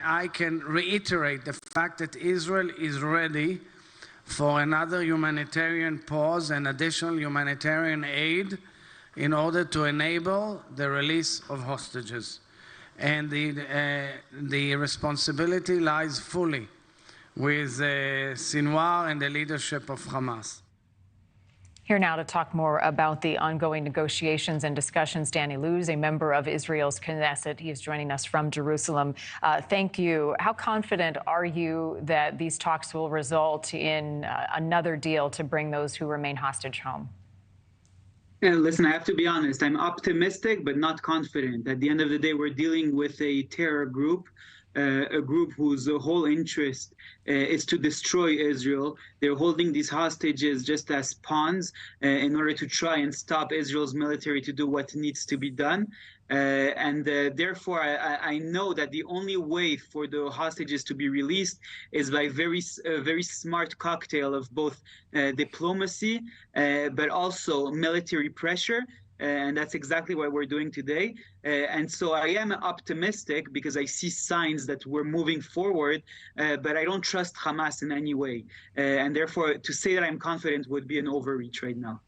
I can reiterate the fact that Israel is ready for another humanitarian pause and additional humanitarian aid in order to enable the release of hostages. And the responsibility lies fully with Sinwar and the leadership of Hamas. Here now to talk more about the ongoing negotiations and discussions, Dan Illouz, a member of Israel's Knesset. He is joining us from Jerusalem. Thank you. How confident are you that these talks will result in another deal to bring those who remain hostage home? Yeah, listen, I have to be honest. I'm optimistic, but not confident. At the end of the day, we're dealing with a terror group. A group whose whole interest is to destroy Israel. They're holding these hostages just as pawns in order to try and stop Israel's military to do what needs to be done. Therefore, I know that the only way for the hostages to be released is by a very smart cocktail of both diplomacy, but also military pressure. And that's exactly what we're doing today. And so I am optimistic because I see signs that we're moving forward, but I don't trust Hamas in any way. And therefore, to say that I'm confident would be an overreach right now.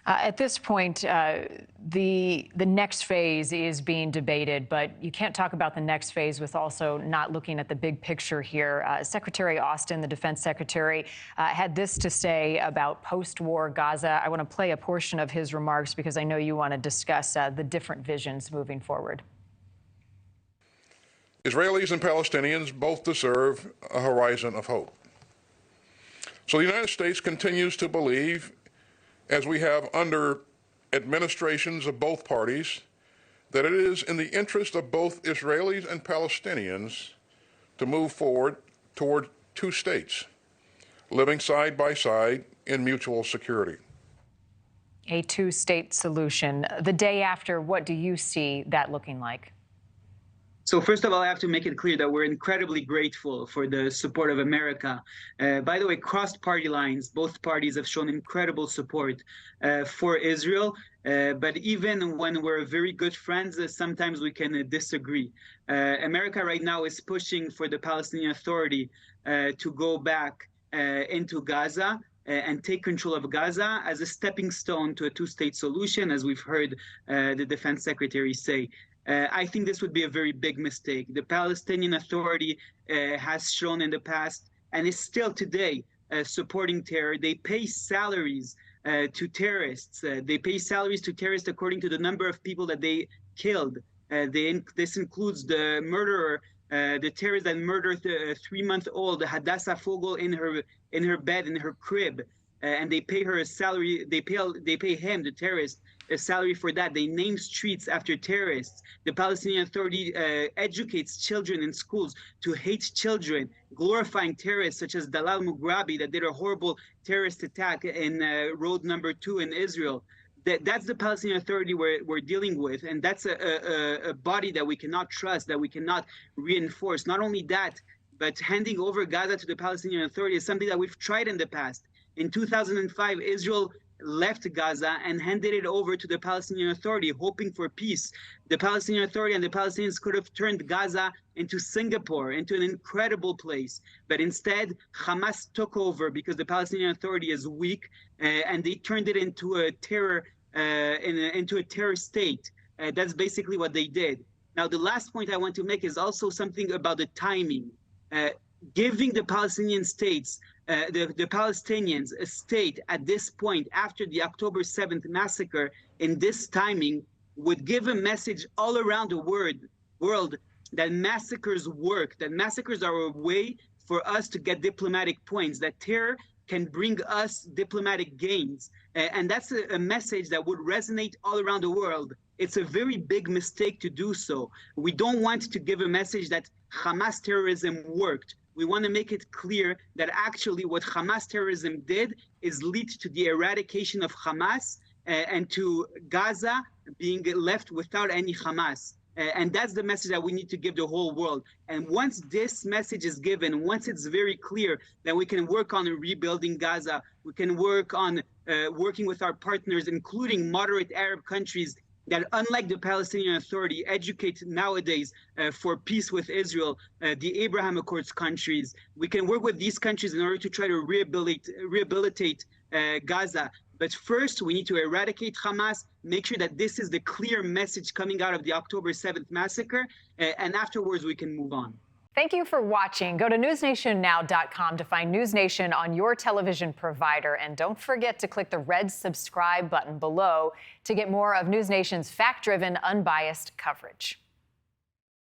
At this point, the next phase is being debated, but you can't talk about the next phase with also not looking at the big picture here. Secretary Austin, the defense secretary, had this to say about post-war Gaza. I want to play a portion of his remarks because I know you want to discuss the different visions moving forward. Israelis and Palestinians both deserve a horizon of hope. So the United States continues to believe, as we have under administrations of both parties, that it is in the interest of both Israelis and Palestinians to move forward toward two states, living side by side in mutual security. A two-state solution. The day after, what do you see that looking like? So first of all, I have to make it clear that we're incredibly grateful for the support of America. By the way, crossed party lines, both parties have shown incredible support for Israel. But even when we're very good friends, sometimes we can disagree. America right now is pushing for the Palestinian Authority to go back into Gaza and take control of Gaza as a stepping stone to a two-state solution, as we've heard the defense secretary say. I think this would be a very big mistake. The Palestinian Authority has shown in the past, and is still today, supporting terror. They pay salaries to terrorists. They pay salaries to terrorists according to the number of people that they killed. This includes the murderer, the terrorist that murdered a 3-month-old Hadassah Fogel in her bed, in her crib. And they pay her a salary. They pay him, the terrorist, a salary for that. They name streets after terrorists. The Palestinian Authority educates children in schools to hate children, glorifying terrorists such as Dalal Mughrabi that did a horrible terrorist attack in road number 2 in Israel. That's the Palestinian Authority we're dealing with, and that's a body that we cannot trust, that we cannot reinforce. Not only that, but handing over Gaza to the Palestinian Authority is something that we've tried in the past. In 2005, Israel left Gaza and handed it over to the Palestinian Authority, hoping for peace. The Palestinian Authority and the Palestinians could have turned Gaza into Singapore, into an incredible place. But instead, Hamas took over because the Palestinian Authority is weak, and they turned it into a terror state. That's basically what they did. Now, the last point I want to make is also something about the timing. Giving the Palestinian states, the Palestinians a state at this point after the October 7th massacre in this timing would give a message all around the world that massacres work, that massacres are a way for us to get diplomatic points, that terror can bring us diplomatic gains. And that's a message that would resonate all around the world. It's a very big mistake to do so. We don't want to give a message that Hamas terrorism worked. We want to make it clear that actually what Hamas terrorism did is lead to the eradication of Hamas and to Gaza being left without any Hamas. And that's the message that we need to give the whole world. And once this message is given, once it's very clear that we can work on rebuilding Gaza, we can work on working with our partners, including moderate Arab countries that unlike the Palestinian Authority educate nowadays for peace with Israel, the Abraham Accords countries, we can work with these countries in order to try to rehabilitate Gaza. But first, we need to eradicate Hamas, make sure that this is the clear message coming out of the October 7th massacre, and afterwards we can move on. Thank you for watching. Go to newsnationnow.com to find NewsNation on your television provider. And don't forget to click the red subscribe button below to get more of NewsNation's fact-driven, unbiased coverage.